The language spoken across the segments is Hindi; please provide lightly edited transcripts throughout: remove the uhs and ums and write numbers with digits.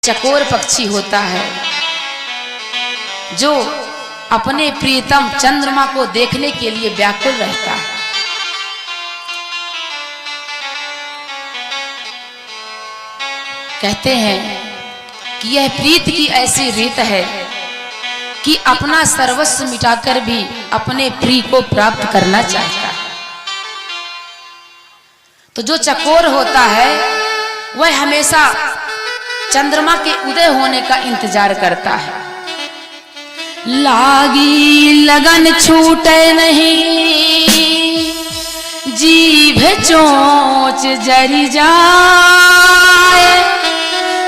चकोर पक्षी होता है जो अपने प्रियतम चंद्रमा को देखने के लिए व्याकुल रहता है। कहते हैं कि यह प्रीत की ऐसी रीत है कि अपना सर्वस्व मिटाकर भी अपने प्रिय को प्राप्त करना चाहता है। तो जो चकोर होता है वह हमेशा चंद्रमा के उदय होने का इंतजार करता है। लागी लगन छूटे नहीं, जीभ चोंच जरी जाए,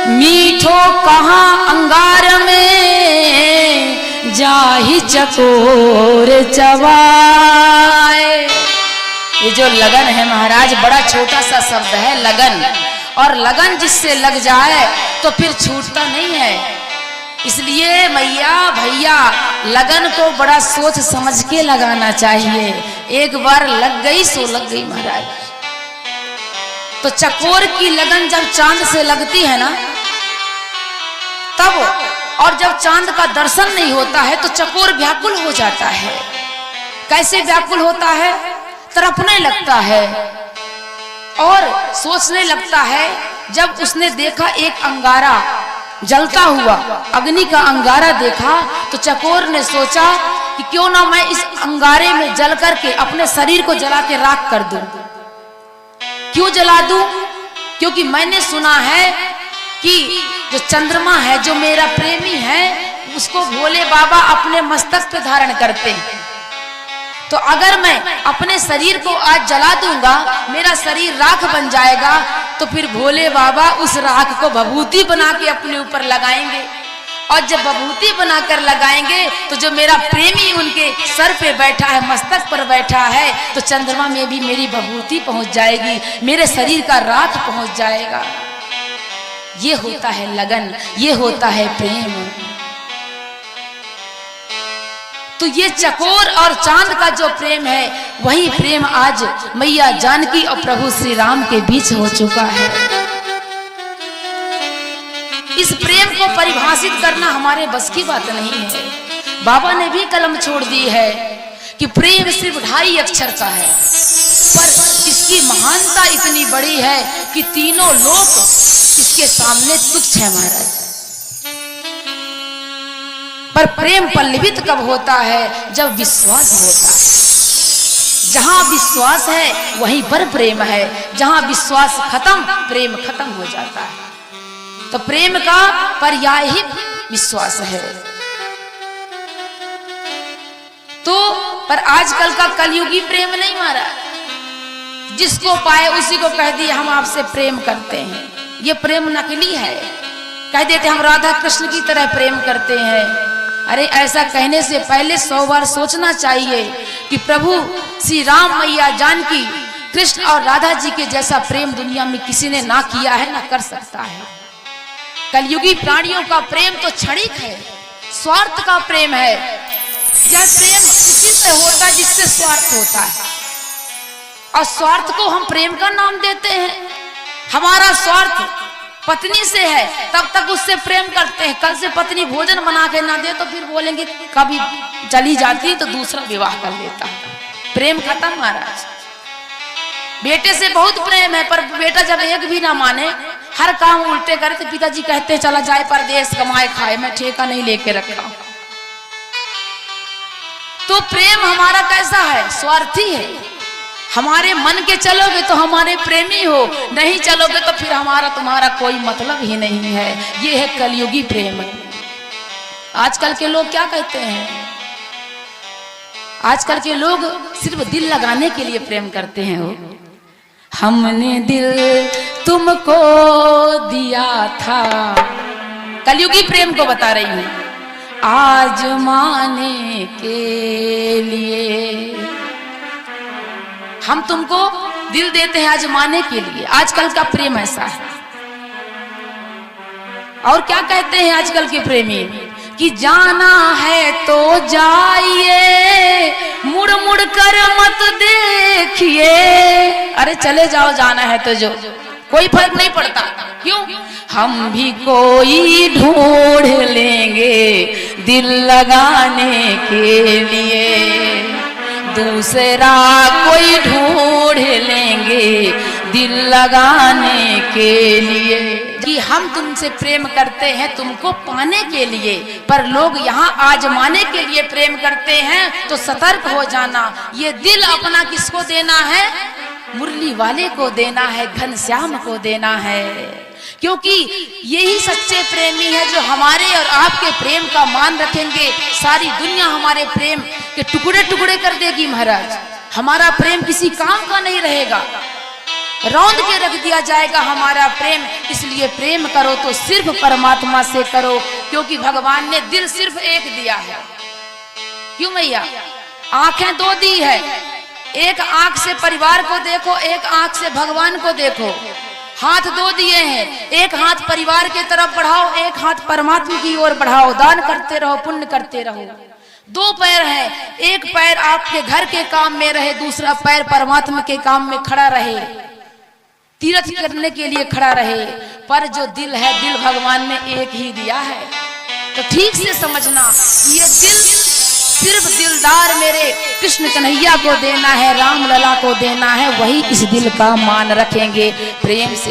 मीठो कहाँ अंगार में जाहि चकोर चबाए। ये जो लगन है महाराज, बड़ा छोटा सा शब्द है लगन, और लगन जिससे लग जाए तो फिर छूटता नहीं है। इसलिए मैया भैया लगन को बड़ा सोच समझ के लगाना चाहिए। एक बार लग गई सो लग गई महाराज। तो चकोर की लगन जब चांद से लगती है ना तब, और जब चांद का दर्शन नहीं होता है तो चकोर व्याकुल हो जाता है। कैसे व्याकुल होता है? तड़पने लगता है और सोचने लगता है। जब उसने देखा एक अंगारा जलता हुआ, अग्नि का अंगारा देखा, तो चकोर ने सोचा कि क्यों ना मैं इस अंगारे में जल करके अपने शरीर को जला के राख कर दूं। क्यों जला दूं? क्योंकि मैंने सुना है कि जो चंद्रमा है, जो मेरा प्रेमी है, उसको भोले बाबा अपने मस्तक पे धारण करते हैं। तो अगर मैं अपने शरीर को आज जला दूंगा, मेरा शरीर राख बन जाएगा, तो फिर भोले बाबा उस राख को भभूति बना के अपने ऊपर लगाएंगे। और जब भभूति बनाकर लगाएंगे तो जो मेरा प्रेमी उनके सर पे बैठा है, मस्तक पर बैठा है, तो चंद्रमा में भी मेरी भभूति पहुंच जाएगी, मेरे शरीर का राख पहुंच जाएगा। ये होता है लगन, ये होता है प्रेम। तो ये चकोर और चांद का जो प्रेम है, वही प्रेम आज मैया जानकी और प्रभु श्री राम के बीच हो चुका है। इस प्रेम को परिभाषित करना हमारे बस की बात नहीं है। बाबा ने भी कलम छोड़ दी है कि प्रेम सिर्फ 2.5 अक्षर का है, पर इसकी महानता इतनी बड़ी है कि तीनों लोक इसके सामने तुच्छ है महाराज। पर प्रेम पल्लवित कब होता है? जब विश्वास होता है। जहां विश्वास है वहीं पर प्रेम है, जहां विश्वास खत्म, प्रेम खत्म हो जाता है। तो प्रेम का पर्याय ही विश्वास है। तो पर आजकल का कलयुगी प्रेम नहीं मारा, जिसको पाए उसी को कह दिया हम आपसे प्रेम करते हैं। ये प्रेम नकली है। कह देते हम राधा कृष्ण की तरह प्रेम करते हैं। अरे ऐसा कहने से पहले 100 बार सोचना चाहिए कि प्रभु श्री राम, मैया जानकी, कृष्ण और राधा जी के जैसा प्रेम दुनिया में किसी ने ना किया है, ना कर सकता है। कलयुगी प्राणियों का प्रेम तो क्षणिक है, स्वार्थ का प्रेम है। यह प्रेम उसी से होता है जिससे स्वार्थ होता है, और स्वार्थ को हम प्रेम का नाम देते हैं। हमारा स्वार्थ पत्नी से है, तब तक उससे प्रेम करते हैं। कल से पत्नी भोजन बना के ना दे तो फिर बोलेंगे कभी चली जाती तो दूसरा विवाह कर लेता। प्रेम खत्म महाराज। बेटे से बहुत प्रेम है, पर बेटा जब एक भी ना माने, हर काम उल्टे करे, तो पिताजी कहते चला जाए परदेश कमाए खाए, मैं ठेका नहीं लेके रखा। तो प्रेम हमारा कैसा है? स्वार्थी है। हमारे मन के चलोगे तो हमारे प्रेमी हो, नहीं चलोगे तो फिर हमारा तुम्हारा कोई मतलब ही नहीं है। ये है कलयुगी प्रेम। आजकल के लोग क्या कहते हैं? आजकल के लोग सिर्फ दिल लगाने के लिए प्रेम करते हैं। वो हमने दिल तुमको दिया था, कलयुगी प्रेम को बता रही हूं, आजमाने के लिए। हम तुमको दिल देते हैं आजमाने के लिए। आजकल का प्रेम ऐसा है। और क्या कहते हैं आजकल के प्रेमी कि जाना है तो जाइए, मुड़ मुड़ कर मत देखिए। अरे चले जाओ, जाना है तो जो, कोई फर्क नहीं पड़ता। क्यों? हम भी कोई ढूंढ लेंगे दिल लगाने के लिए, दूसरा कोई ढूंढ लेंगे दिल लगाने के लिए। कि हम तुमसे प्रेम करते हैं तुमको पाने के लिए, पर लोग यहाँ आजमाने के लिए प्रेम करते हैं, तो सतर्क हो जाना। ये दिल अपना किसको देना है? मुरली वाले को देना है, घनश्याम को देना है, क्योंकि यही सच्चे प्रेमी है जो हमारे और आपके प्रेम का मान रखेंगे। सारी दुनिया हमारे प्रेम के टुकड़े टुकड़े कर देगी महाराज, हमारा प्रेम किसी काम का नहीं रहेगा, रौंद के रख दिया जाएगा हमारा प्रेम। इसलिए प्रेम करो तो सिर्फ परमात्मा से करो, क्योंकि भगवान ने दिल सिर्फ एक दिया है। क्यों भैया? आंखें दो दी है, एक आंख से परिवार को देखो, एक आंख से भगवान को देखो। हाथ दो दिए हैं, एक हाथ परिवार के तरफ बढ़ाओ, एक हाथ परमात्मा की ओर बढ़ाओ, दान करते रहो, पुण्य करते रहो। दो पैर है, एक पैर आपके घर के काम में रहे, दूसरा पैर परमात्मा के काम में खड़ा रहे, तीर्थ करने के लिए खड़ा रहे। पर जो दिल है, दिल भगवान ने एक ही दिया है। तो ठीक से समझना, ये दिल सिर्फ दिलदार मेरे कृष्ण कन्हैया को देना है, राम लला को देना है, वही इस दिल का मान रखेंगे प्रेम से।